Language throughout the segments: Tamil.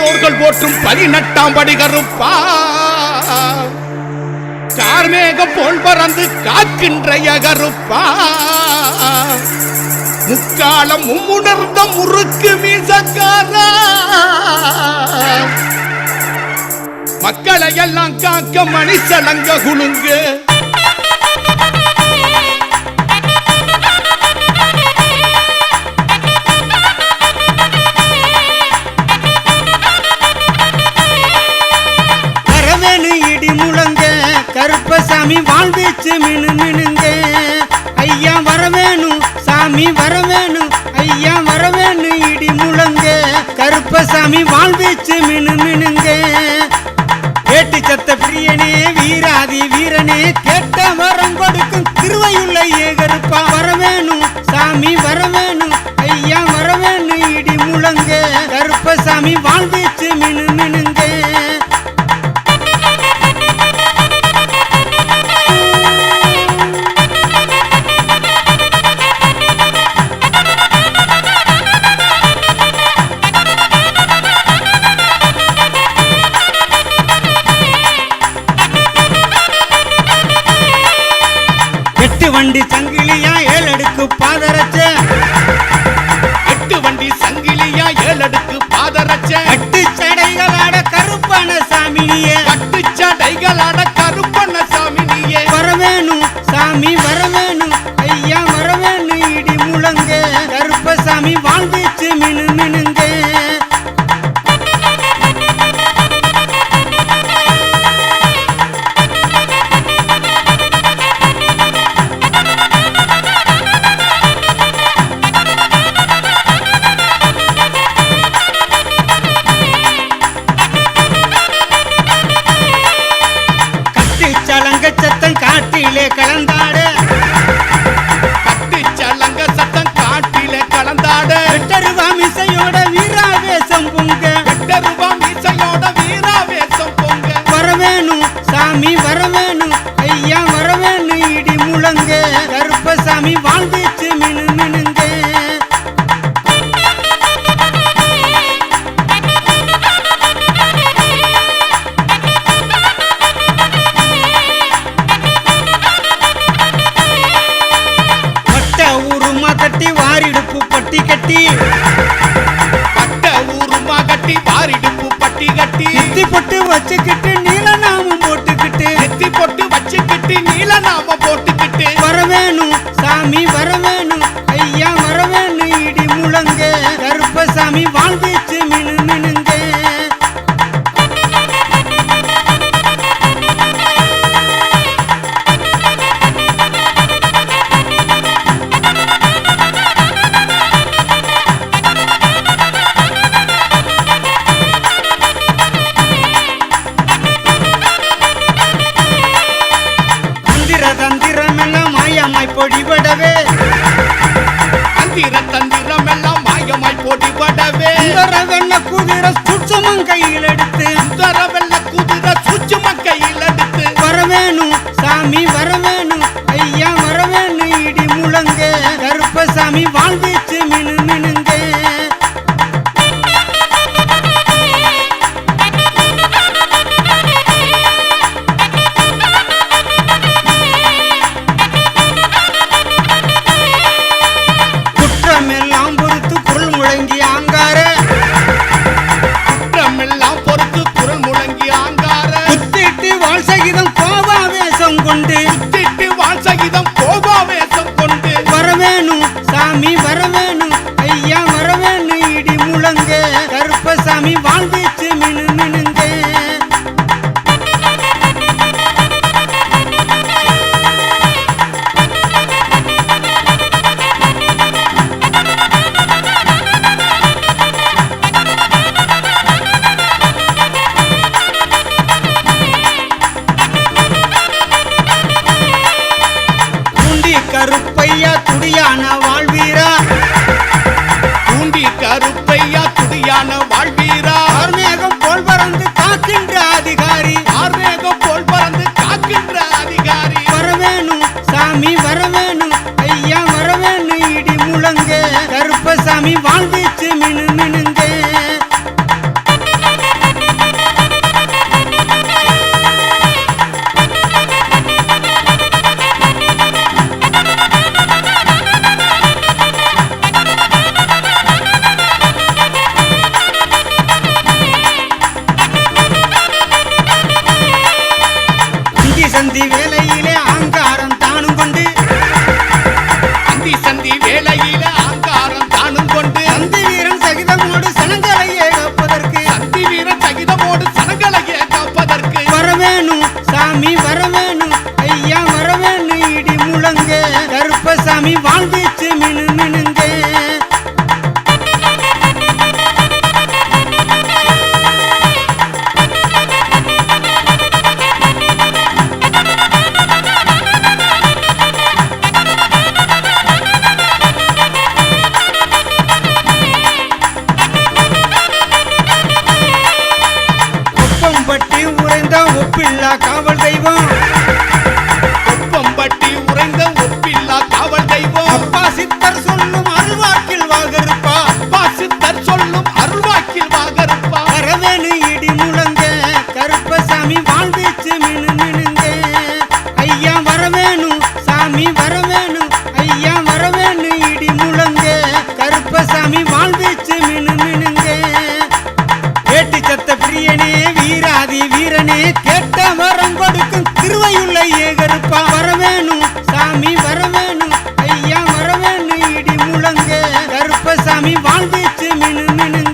முன்னோர்கள் போற்றும் 18ஆம் படி கருப்பா கார்மேகம் போல் பறந்து காக்கின்ற கருப்பா முக்காலம் மும்முணர்ந்த முறுக்கு மீசக்காரா மக்களை எல்லாம் காக்க மணிசலங்க குலுங்க கருப்பசாமி வாழ்வீச்சு மினு மினுங்க ஐயா வரவேணும் சாமி வரவேணும் ஐயா வரவேணும் இடி முழங்க கருப்பசாமி வாழ்வீச்சு மினு மினுங்க கேட்டு சத்த பிரியனே வீராதி வீரனே கேட்ட வரம் கொடுக்கும் திருவையுள்ள கருப்பா வரவேணும் சாமி வரவேணும் ஐயா வரவேணும் இடி முழங்க கருப்பசாமி வாழ்வீச்சு மினு மினுங்க வண்டி சங்கிலியா ஏழடுக்கு பாதரச்ச 8 வண்டி சங்கிலியா 7 அடுக்கு பாதரச்ச 8 சடைகளாட கருப்பன சாமினியே 8 சடைகளாட கருப்பன சாமினியே வரவேணும் சாமி வரவேணும் ஐயா வரவேணும் இடி முழங்க கருப்பசாமி வாழ்வீச்சு மினு மினுங்க சத்தம் காட்டிலே கலந்தாட கட்டு சலங்க சத்தம் காட்டிலே கலந்தாட வெட்டருவா மிசையோட வீராவேசம் பொங்க வெட்டருவா மிசையோட வீராவேசம் பொங்க வரவேணும் சாமி வரவேணும் ஐயா வரவேணும் இடி முழங்க கருப்பசாமி வாழ்வீச்சு மினு மினுங்க கட்டி வாரிடுப்பு பட்டி கட்டி பட்ட ஊருமா கட்டி வாரிடுப்பு பட்டி கட்டி நெத்தி பொட்டு வச்சுக்கிட்டு நீல நாமம் போட்டுக்கிட்டு நெத்தி பொட்டு வச்சுக்கிட்டு நீல நாமம் போட்டுக்கிட்டு வரவேணும் சாமி வரவேணும் ஐயா வரவேணும் இடி முழங்க கருப்பசாமி வாழ்வீச்சு மினு மினுங்க தந்திரமெல்லாம் மாயமாய் பொடிபடவே தந்திரம் எல்லாம் மாயமாய் பொடிபடவே வெள்ள குதிரை சுட்சமம் கையில் எடுத்து வெள்ள குதிரை சுட்சமம் கையில் எடுத்து வரவேணும் சாமி வரவேணும் ஐயா வரவேணும் இடி முழங்க கருப்பசாமி வாழ்வீச்சு மினு மினுங்க குற்றமெல்லாம் பொறுத்து குரல் முழங்கி ஆங்கார குற்றமெல்லாம் பொறுத்து குரல் முழங்கி ஆங்கார குத்திட்டு வாழ் சகிதம் கோபாவேசம் கொண்டு குத்திட்டு வாழ் சகிதம் கோபாவேசம் கொண்டு வரவேணும் சாமி வரவேணும் சாமி வாழ்வீச்சு மினு மினுங்க கேட்டு சத்த பிரியனே வீராதி வீரனே கேட்ட வரம் கொடுக்கும் திருவையுள்ள ஏகருப்பா வரவேணும் சாமி வரவேணும் ஐயா வரவேணும் இடி முழங்க கருப்பசாமி வாழ்வீச்சு மினு மினுங்க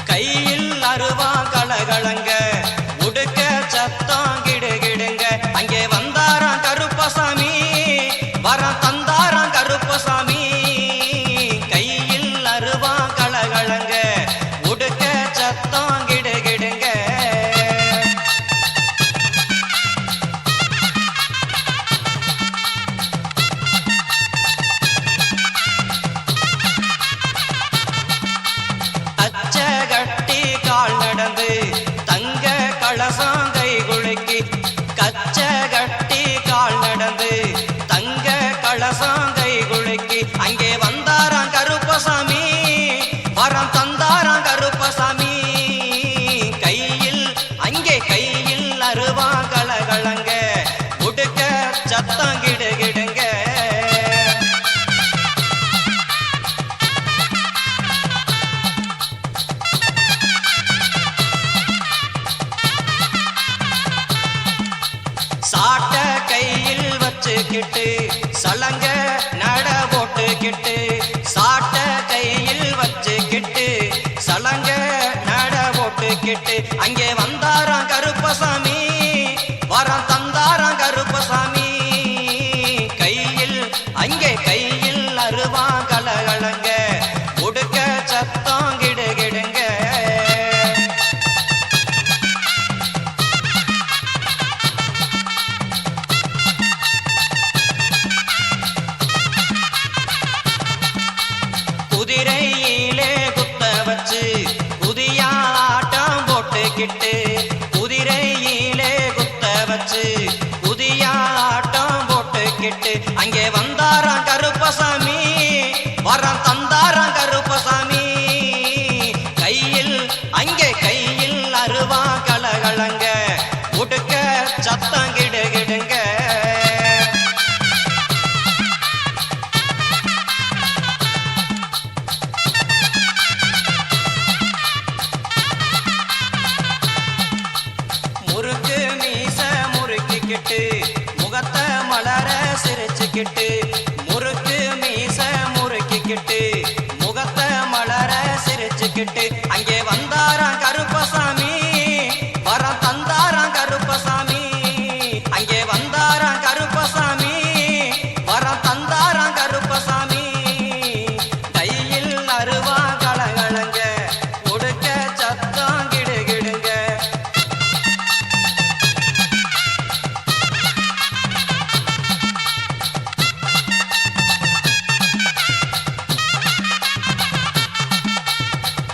கையில் அருவா கலகலங்க உடுக்க சத்தம் கிடுகிடுங்க அங்கே வந்தாராம் கருப்பசாமி வரம் தந்தாராம் கருப்பசாமி கையில் அருவா கலகலங்க உடுக்க சத்தம் கிடுகிடுங்க கட்டி கால் நடந்து தங்க கலசம் கை குலுக்கி கச்ச கட்டி கால் நடந்து தங்க கலசம் கை குலுக்கி அங்கே வந்தாராம் கருப்பசாமி வரம் தந்தாராம் கருப்பசாமி கையில் அங்கே கையில் அருவா கலகலங்க உடுக்க சத்தம் கிடுகிடுங்க சாட்ட கையில் வச்சுக்கிட்டு சலங்க நட போட்டுக்கிட்டு சாட்ட கையில் வச்சுக்கிட்டு சலங்க நட போட்டுக்கிட்டு அங்கே வந்தாராம் கருப்பசாமி வரம் தந்தாராம் கருப்பசாமி கையில் அங்கே கையில் அருவா கலகலங்க உடுக்க சத்தம் கிடுகிடுங்க குதிரையிலே குத்த வச்சு குதியாட்டம் போட்டுக்கிட்டு குதிரையிலே குத்த வச்சு குதியாட்டம் போட்டுக்கிட்டு அங்கே வந்தாராம் கருப்பசாமி வரம் தந்தாராம் கருப்பசாமி கையில் அங்கே கையில் அருவா கலகலங்க உடுக்க சத்தம் கிடுகிடுங்க முறுக்கு மீச முறுக்கிக்கிட்டு முகத்தை மலர சிரிச்சுக்கிட்டு முறுக்கு மீச முறுக்கிக்கிட்டு முகத்தை மலர சிரிச்சுக்கிட்டு அங்கே வந்தாராம் கருப்பசாமி வரம் தந்தாராம் கருப்பசாமி அங்கே வந்தாராம் கருப்பசாமி வரம் தந்தாராம் கருப்பசாமி கையில் அருவா கலகலங்க உடுக்க சத்தம் கிடுகிடுங்க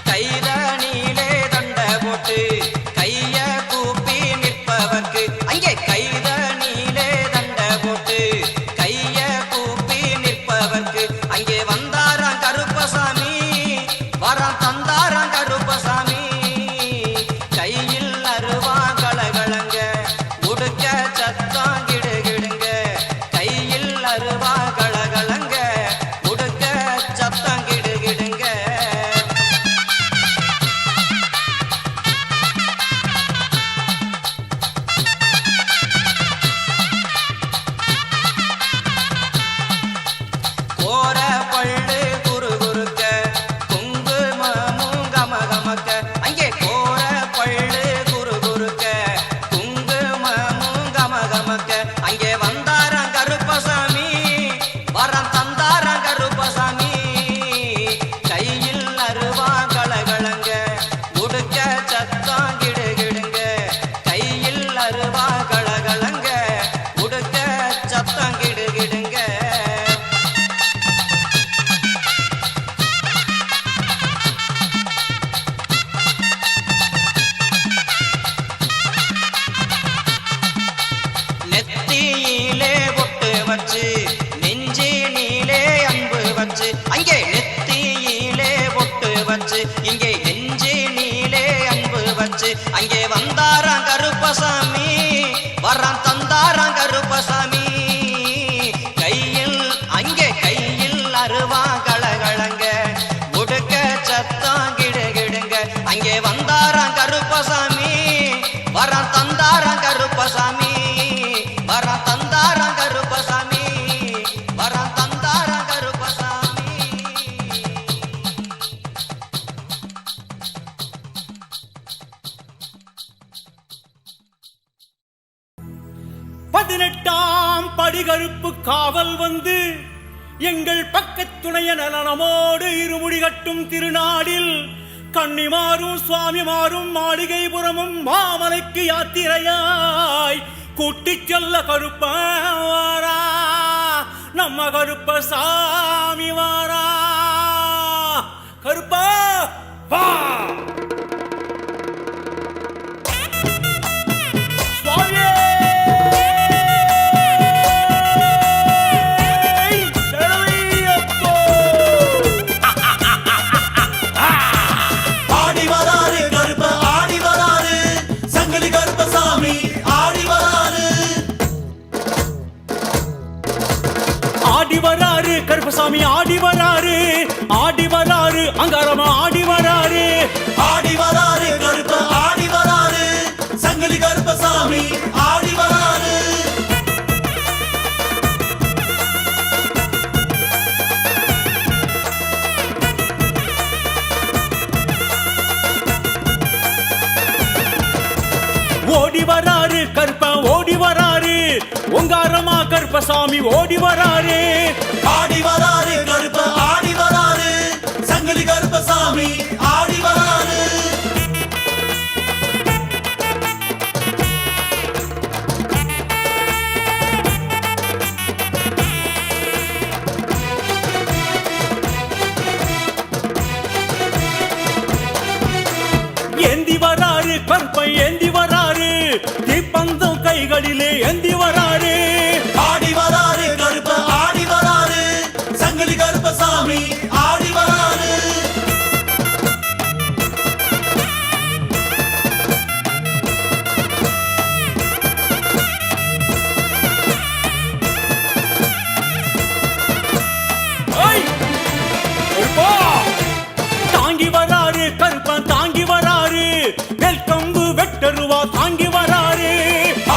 கைதனிலே தண்ட போட்டு கைய கூப்பி நிற்பவர்க்கு அங்கே கைதனிலே தண்ட போட்டு கைய கூப்பி நிற்பவர்க்கு அங்கே வந்தாராம் கருப்பசாமி வரம் தந்தாராம் கருப்பசாமி கையில் அருவா கலகலங்க உடுக்க சத்தம் கிடுகிடுங்க கையில் அருவா கலகலங்க உடுக்க சத்தம் கிடுகிடுங்க கோர பள்ளு குறுகுறுக்க குங்கும வச்சு அங்கே வந்தாராம் கருப்பசாமி வரம் தந்தாராம் கருப்பசாமி கையில் அங்கே கையில் அருவா கலகலங்க முடுக்க சத்தம் கிடுகிடுங்க அங்கே வந்தாராம் கருப்பசாமி வரம் தந்தாராம் கருப்பசாமி வரம் தந்தாராம் கருப்பசாமி வரம் தந்தாராம் கருப்பசாமி 18ஆம் படிகருப்பு காவல் வந்து எங்கள் பக்கத்துணைய நலனமோடு இருமுடி கட்டும் திருநாடில் கன்னிமாரும் சுவாமிமாரும் மாளிகைபுரமும் மாமலைக்கு யாத்திரையாய் கூட்டிச் செல்ல கருப்பவாரா நம்ம கருப்ப சாமி வாரா கருப்பா வா கருப்பசாமி ஆடி வராரு ஆடி வராரு அங்காரமா ஆடி வராரு ஆடி வராரு கருப்ப ஆடி வராரு சங்கிலி கருப்பசாமி ஆடி வராரு ஓடி வராரு கருப்ப ஓடி வராரு ஒங்காரமா கருப்பசாமி ஓடி வராரு ஆடி வராரு கருப்ப ஆடி வராரு சங்கிலி கருப்பசாமி ஆடி வராரு ஏந்தி வராரு கருப்ப ஏந்தி வராரு தீப்பந்தம் கைகளிலே ஏந்தி வராரு ஆடி வராரு கருப்ப ஆடி வராரு சங்கிலி கருப்பசாமி ஆடி வராரு தாங்கி வராரு கருப்பன் தாங்கி வராரு வெல்கம்பு வெட்டருவா தாங்கி வராரு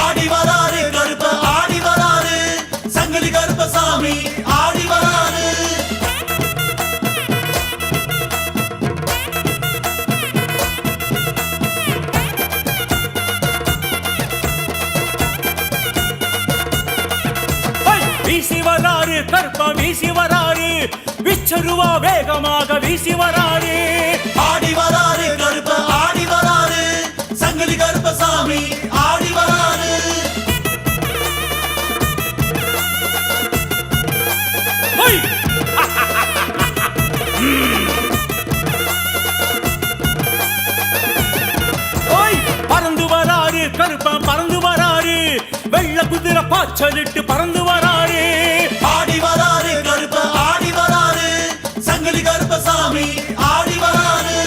ஆடி வராரு கருப்ப ஆடி வராரு சங்கிலி கருப்பசாமி ஆடி வராரு வீசி வராரு கருப்பா வீசி வராரு விச்சருவா வேகமாக வீசி வராரு ஆடி வராரு கருப்ப ஆடி வராரு சங்கிலி கருப்பசாமி ஆடி வராரு பறந்து வராரு கருப்பா பறந்து வராரு வெள்ள குதிரை பாய்ச்சலிட்டு பறந்து வராரு ஆடி வராரு கருப்ப ஆடி வராரு சங்கிலி கருப்பசாமி ஆடி வராரு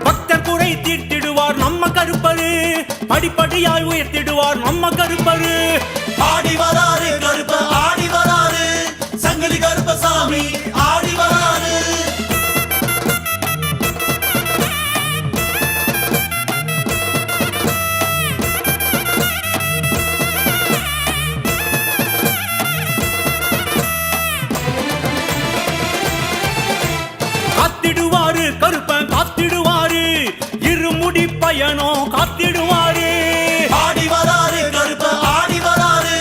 பக்தர் குறை தீர்த்திடுவார் நம்ம கருப்பரு படிப்படியாய் உயர்த்திடுவார் நம்ம கருப்பரு ஆடி வராரு கருப்ப ஆடி வராரு சங்கிலி கருப்பசாமி ஆடி வராரு காத்திடுவாரு கருப்பன் காத்திடுவாரு இருமுடி பயணம் காத்திடுவாரு ஆடி வராரு கருப்ப ஆடி வராரு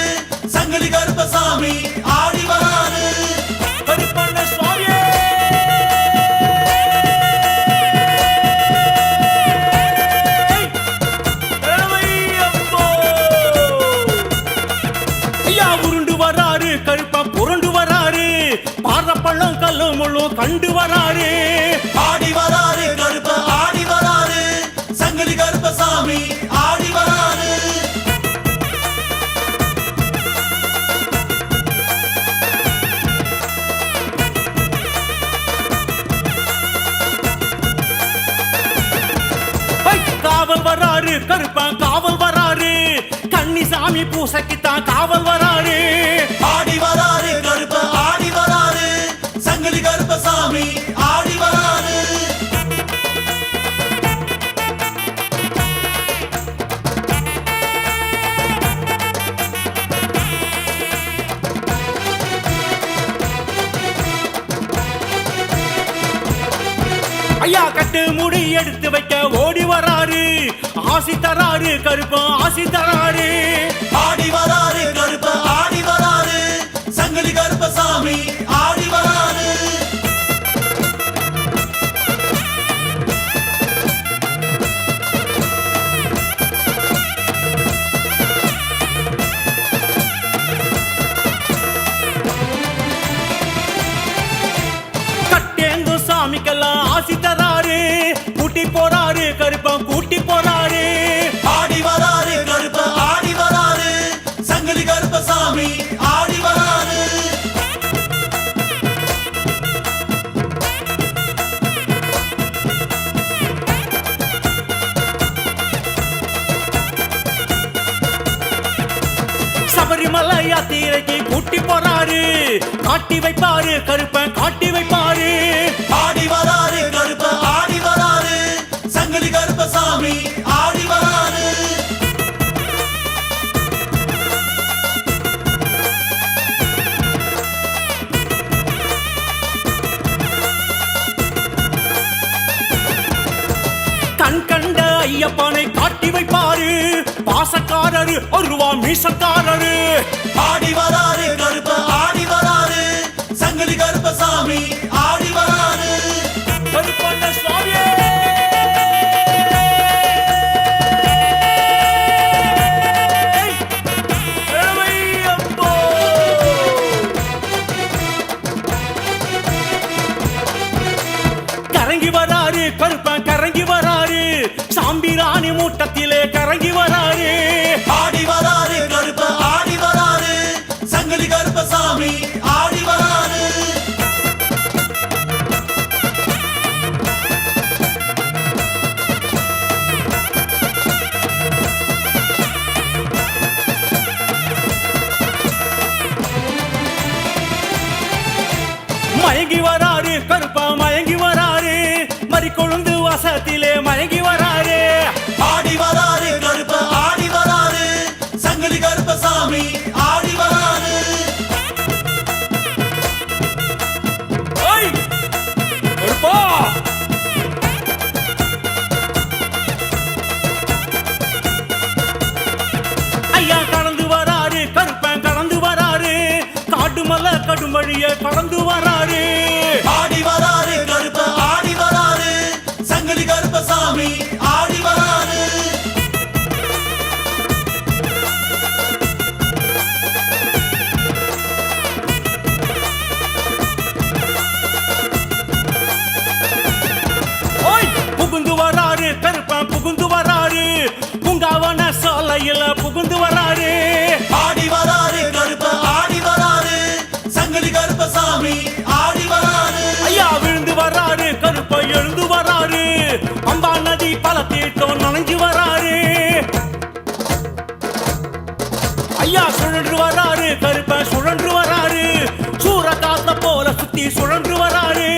சங்கிலி கருப்பசாமி ஆடி வராரு கருப்பண்ண சுவாமியே ஐயா உருண்டு வராரு கருப்ப புரண்டு வராரு பாரப்பள்ளம் கல்லு முள்ளும் கண்டு வராரு ஆடி வராரு கருப்ப ஆடி வராரு சங்கிலி கருப்பசாமி வராரு கருப்பன் காவல் வராரு கன்னிசாமி பூசைக்குத்தான் காவல் வராரு ஆடி வராரு கருப்ப ஆடி வராரு சங்கிலி கருப்பசாமி ஆடி வராரு ஐயா கட்டு முடி எடுத்து வைக்க ஓடி வராரு ஆசி தராரு கருப்பன் ஆசி தராரு ஆடி வராரு கருப்ப ஆடி வராரு சங்கிலி கருப்பசாமி ஆடி வராரு கட்டேந்து சாமிக்கெல்லாம் ஆசி தராரு கூட்டி போறாரு கருப்பன் கூட்டி போறாரு ஆடி வராரு கருப்ப ஆடி வராரு சங்கிலி கருப்பசாமி ஆடி வராரு சபரிமலை யாத்திரைக்கு கூட்டி போறாரு காட்டி வைப்பாரு கருப்பன் காட்டி வைப்பாரு ஆடி வராரு கருப்ப ஆடி வராரு சங்கிலி கருப்பசாமி ஆடி வராரு கண் கண்ட ஐயப்பனை காட்டி வைப்பாரு பாசக்காரரு ஒருவா மீசக்காரரு ஆடி வராரு கருப்ப ஆடி வராரு சங்கிலி கருப்பசாமி ஆடி வராரு கருப்பண்ண சுவாமியே இளமையப்போ. கரங்கி வராரு கருப்பன் கரங்கி வராரு சாம்பிராணி மூட்டத்திலே கரங்கி வராரு ஆடி வராரு கருப்ப ஆடி வராரு சங்கிலி கருப்பசாமி ஆடி வராரு மயங்கி வராரு கருப்பா மயங்கி வராரு மறி கொழுந்து வாசத்திலே மயங்கி வராரு ஆடி வராரு கருப்ப ஆடி வராரு சங்கிலி கருப்பசாமி ஆடி வராரு ஓய்! கருப்பா! ஐயா கடந்து வராரு கருப்பன் கடந்து வராரு காடு மலை கடும் வழிய கடந்து வராரு ஆடி வராரு கருப்ப ஆடி வராரு சங்கிலி கருப்பசாமி ஆடி வராரு ஓய்! புகுந்து வராரு கருப்பன் புகுந்து வராரு பூங்காவன சாலையில புகுந்து வராரு ஆடி வராரு கருப்ப ஆடி வராரு சங்கிலி கருப்பசாமி ஆடி வராரு ஐயா விழுந்து வராரு கருப்ப எழுந்து வராரு அம்பா நதி பல தீட்டம் நனைஞ்சு வராரு ஐயா சுழன்று வராரு கருப்ப சுழன்று வராரு சூற காத்த போல சுத்தி சுழன்று வராரு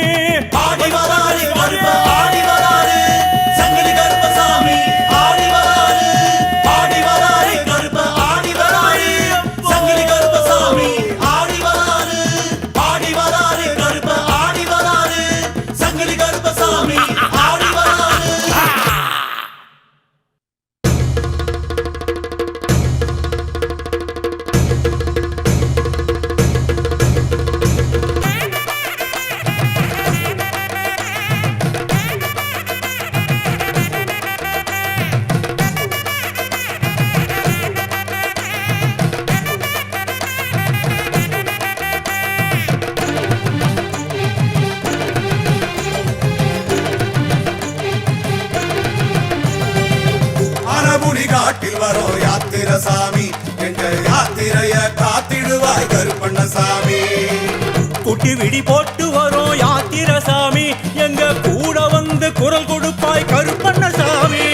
ஆடி வராரு கருப்ப ஆடி வராரு சங்கிலி கருப்பசாமி ஆடி வராரு ஆடி வராரு கருப்ப ஆடி வராரு சங்கிலி கருப்பசாமி ஆடி வராரு ஆடி வராரு கருப்ப ஆடி வராரு சங்கிலி கருப்பசாமி ஆடி வராரு அறமுடி காட்டில் வரோம் யாத்திரசாமி எங்க யாத்திரைய காத்திடுவாய் கருப்பண்ணசாமி குட்டி விடி போட்டு வரோம் யாத்திரசாமி எங்க கூட வந்து குரல் கொடுப்பாய் கருப்பண்ணசாமி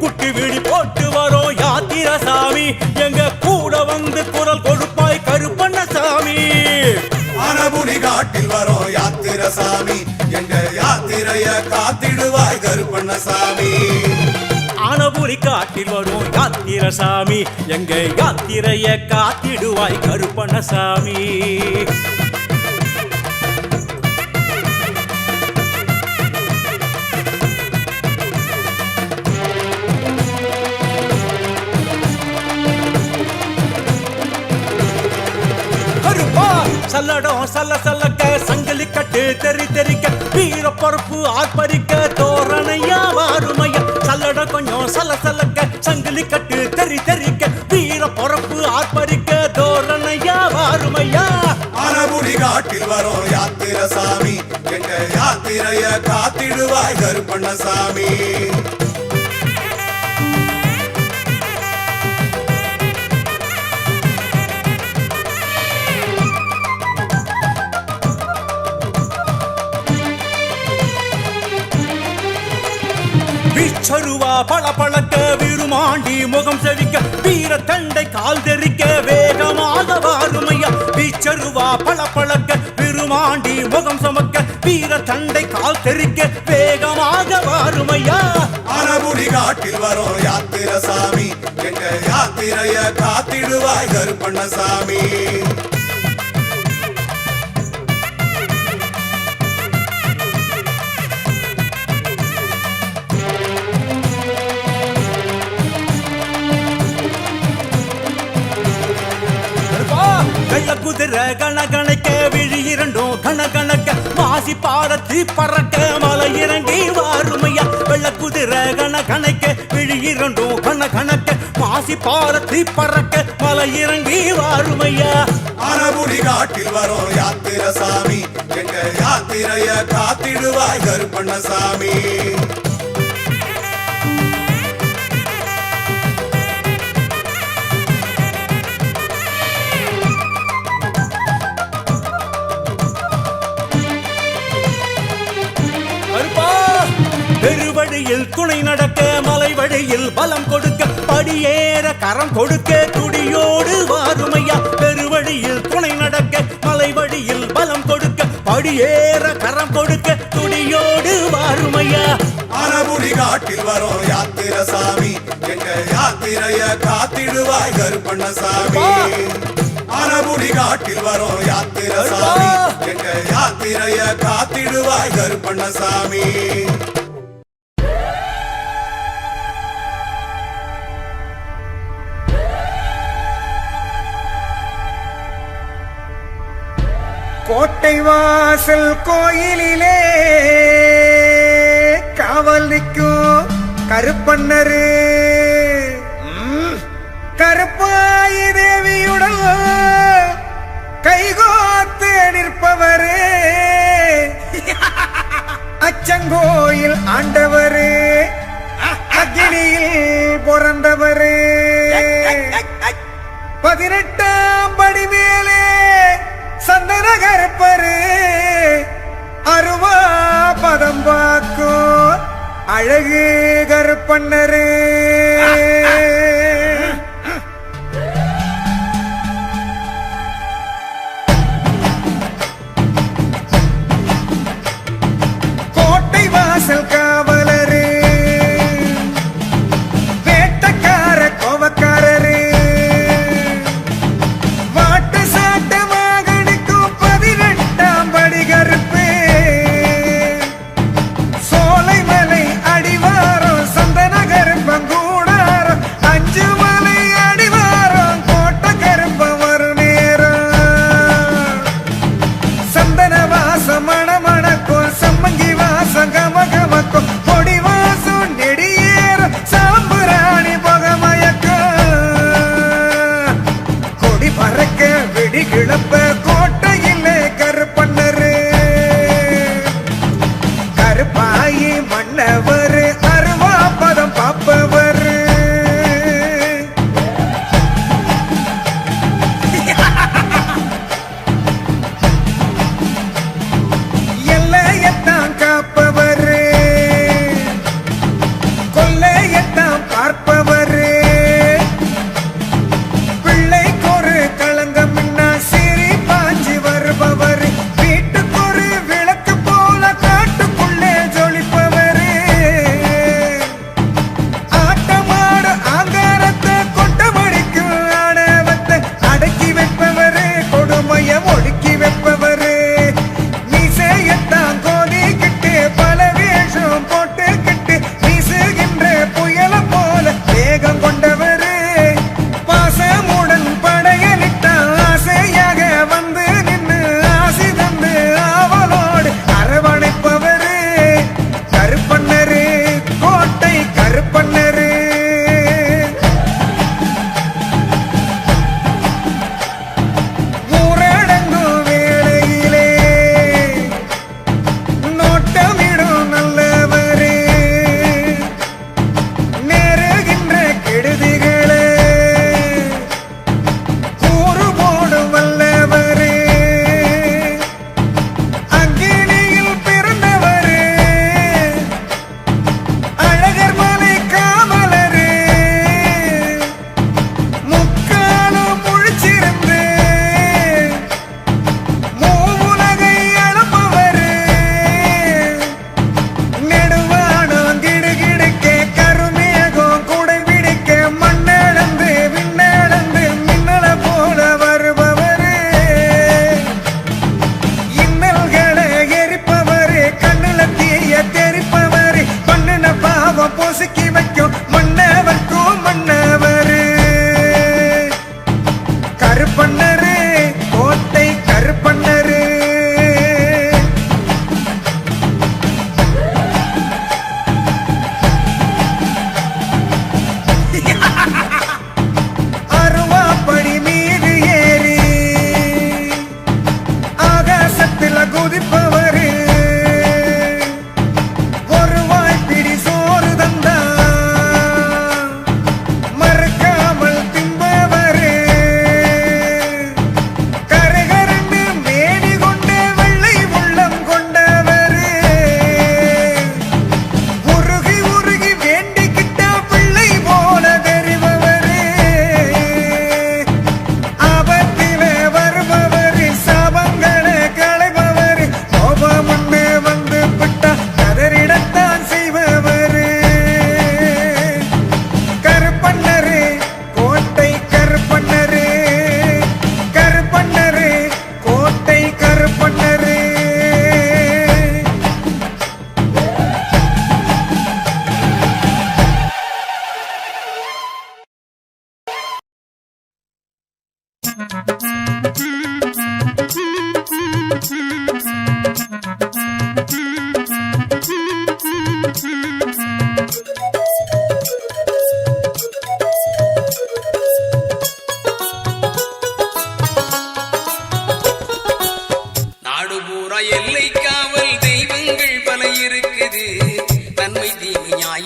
குட்டி யாத்திரைய காத்திடுவாய் கருப்பண்ணசாமி ஆனபுரி காட்டில் வரும் யாத்திரசாமி எங்க யாத்திரைய காத்திடுவாய் கருப்பண்ணசாமி சல்லடம் சல்ல சல்லக்க சங்கிலி கட்டு தெரி தெரிக்க வீர பொறுப்பு ஆர்ப்பரிக்க தோரணையா வாருமையா சல்லடம் கொஞ்சம் சல்ல சல்லக்க சங்கிலி கட்டு தெரி தெரிக்க வீர பொறுப்பு ஆர்ப்பரிக்க தோரணையா வாருமையா ஆனபுரி காட்டில் வரும் யாத்திரசாமி எங்க யாத்திரைய காத்திடுவாய் கருப்பண்ணசாமி வீச்சருவா பல பழக்க விருமாண்டி முகம் செவிக்க வீர தண்டை கால் தெரிக்க வேகமாக வாருமையா வீச்சருவா பல பழக்க விருமாண்டி முகம் சுமக்க வீர தண்டை கால் தெரிக்க வேகமாக வாருமையா ஆனபுரி காட்டில் வரும் யாத்திரசாமி எங்க யாத்திரைய காத்திடுவாய் கருப்பண்ணசாமி வெள்ள குதிரை கணக்கணக்க விழி இரண்டும் கணக்கணக்க வாசி பாரத்தி பறக்க மலை இறங்கி வாருமையா வெள்ள குதிரை கணக்கணக்க விழி இரண்டும் கணக்கணக்க வாசி பாரத்தி பறக்க மலை இறங்கி வாருமையா ஆனபுரி காட்டில் வரும் யாத்திரசாமி எங்க யாத்திரைய காத்திடுவாய் கருப்பண்ணசாமி பெருவழியில் துணை நடக்க மலை வழியில் பலம் கொடுக்க படியேற கரம் கொடுக்க துடியோடு வாருமையா பெருவழியில் துணை நடக்க மலை வழியில் பலம் கொடுக்க படியேற கரம் கொடுக்க துடியோடு வாருமையா ஆனபுரி காட்டில் வரும் யாத்திரசாமி எங்க யாத்திரைய காத்திடுவாய் கருப்பண்ணசாமி ஆனபுரி காட்டில் வரும் யாத்திரசாமி எங்க யாத்திரைய காத்திடுவாய் கருப்பண்ணசாமி கோட்டை வாசல் கோயிலிலே காவல் நிற்கும் கருப்பண்ணரு கருப்பாயி தேவியுடன் கைகோத்து நிற்பவரு அச்சங்கோயில் ஆண்டவரு அக்னியில் பிறந்தவரு 18ஆம் படி மேலே சந்தன கருப்பரு அருவா பதம் பார்க்கும் அழகு கருப்பண்ணரு கோட்டை வாசல் காவலரு வேட்டக்கார கோவக்காரரு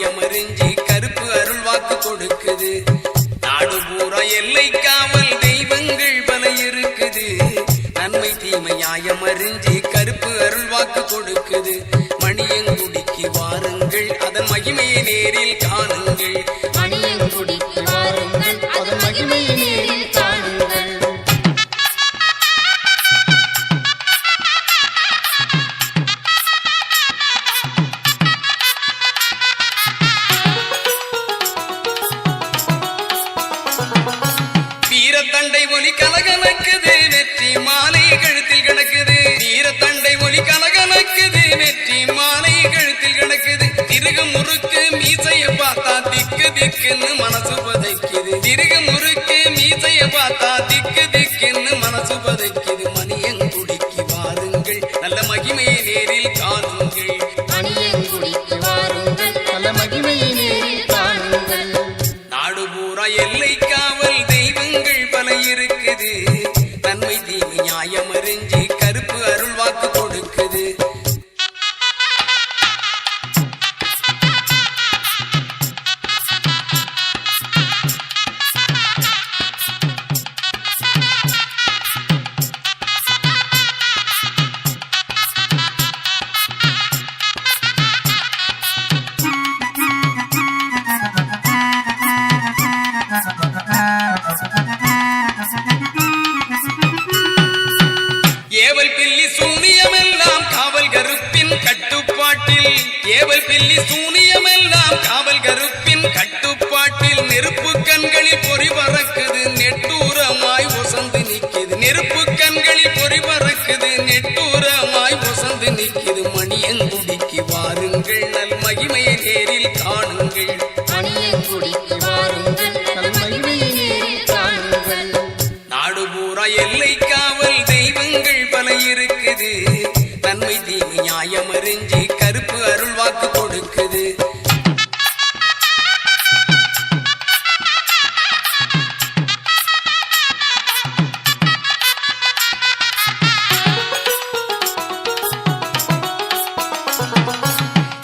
நியாயமறிஞ்சி கருப்பு அருள் வாக்கு கொடுக்குது. நாடு பூரா எல்லை காவல் தெய்வங்கள் பல இருக்குது. நன்மை தீமை நியாயமறிஞ்சி கருப்பு அருள் வாக்கு கொடுக்குது. மணியங்குடிக்கு வாருங்கள் அதன் மகிமையை நேரில் காணுங்கள். மணியங்குடிக்கு வாருங்கள் அதன் மகிமையை நேரில் காணுங்கள். வீரத்தண்டை ஒலி கலகலக்குது வெற்றி மாலை கழுத்தில் கிடக்குது. வீரத்தண்டை ஒலி கலகலக்குது வெற்றி மாலை கழுத்தில் கிடக்குது. திருகு முறுக்கு மீசைய பார்த்தா திக்கு திக்குன்னு மனசு பதைக்குது. திருகு முறுக்கு மீசைய பார்த்தா திக்கு திக்குன்னு மனசு பதைக்குது. மணியங்குடிக்கு வாருங்கள் நல்ல மகிமையை நேரில் காணுங்கள். மணியங்குடிக்கு வாருங்கள் நல்ல மகிமையை நேரில் காணுங்கள். நாடு பூரா எல்லை காவல் தெய்வங்கள் பல இருக்குது. நன்மை தீமை நியாயமறிஞ்சி கருப்பு அருள் வாக்கு கொடுக்குது. ஏவல் பில்லி சூனியமெல்லாம் காவல் கருப்பின் கட்டுப்பாட்டில். ஏவல் பில்லி சூனியமெல்லாம் காவல் கருப்பின் கட்டுப்பாட்டில். நெருப்பு கண்களில் பொறி பறக்குது நெட்டூரமாய் ஒசந்து நிக்குது. நெருப்பு கண்களில் பொறி பறக்குது நெட்டூரமாய் ஒசந்து நிக்குது. மணியங்குடிக்கு வாருங்கள் நல் மகிமையை நேரில் காணுங்கள். மணியங்குடிக்கு வாருங்கள் நல்ல மகிமையை நேரில் காணுங்கள். நாடு பூரா எல்லை காவல் தெய்வங்கள் பல இருக்குது. நன்மை தீமை நியாயமறிஞ்சி கருப்பு அருள் வாக்கு கொடுக்குது.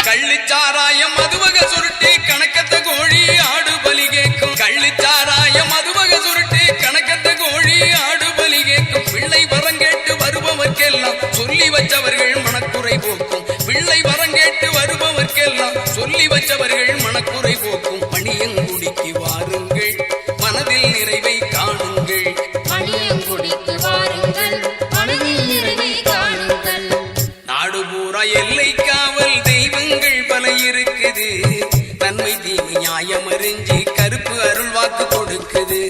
கள்ளிச்சாராயம் மதுவக சுருட்டி கணக்கத்த கோழி ஆடு பலி கேட்கும். கள்ளிச்சாராயம் மதுவக சுருட்டி கணக்கத்த கோழி ஆடு பலி கேட்கும். பிள்ளை வரங்கேட்டு வருபவர்க்கெல்லாம் சொல்லி வச்சவர்கள் மனக்குறை போக்கும். பிள்ளை வரங்கேட்டு வருபவர்க்கெல்லாம் சொல்லி வச்சவர்கள் மனக்குறை போக்கும். மணியங்குடிக்கு வாருங்கள் மனதில் நிறைவை காணுங்கள். மணியங்குடிக்கு வாருங்கள் மனதில் நிறைவை காணுங்கள். நாடு பூரா எல்லை காவல் தெய்வங்கள் பல இருக்குது. நன்மை தீமை நியாயமறிஞ்சி கருப்பு அருள் வாக்கு கொடுக்குது.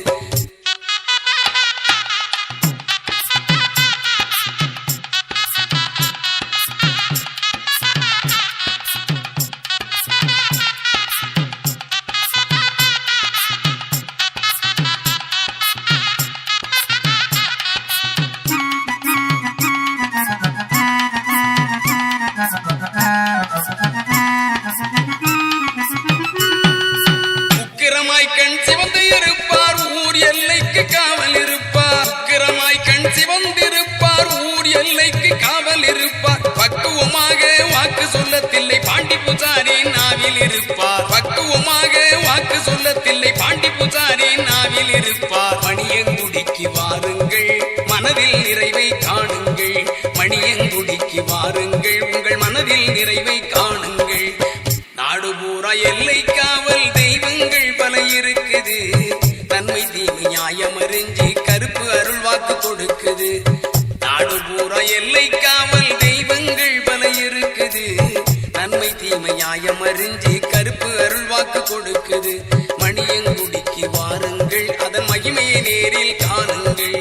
உக்கிரமாய் கண் சிவந்து இருப்பார் ஊர் எல்லைக்கு காவல் இருப்பார். உக்கிரமாய் கண் சிவந்திருப்பார் ஊர் எல்லைக்கு காவல் இருப்பார். பக்குவமாக வாக்கு சொல்லத்தில்லை பாண்டி பூசாரி நாவில் இருப்பார். பக்குவமாக வாக்கு சொல்லத்தில்லை பாண்டி பூசாரி நாவில் இருப்பார். மணியங்குடிக்கு வாருங்கள் மனதில் நிறைவை காணுங்கள். மணியங்குடிக்கு வாருங்கள் உங்கள் மனதில் நிறைவை காணுங்கள். நாடு பூரா எல்லை காவல் தெய்வங்கள் பல இருக்குது. நன்மை தீமை நியாயமறிஞ்சி கருப்பு அருள் வாக்கு கொடுக்குது. நாடு பூரா எல்லை காவல் தெய்வங்கள் பல இருக்குது. நன்மை தீமை நியாயமறிஞ்சி கருப்பு அருள் வாக்கு கொடுக்குது. மணியங்குடிக்கு வாருங்கள் அதன் மகிமையை நேரில் காணுங்கள்.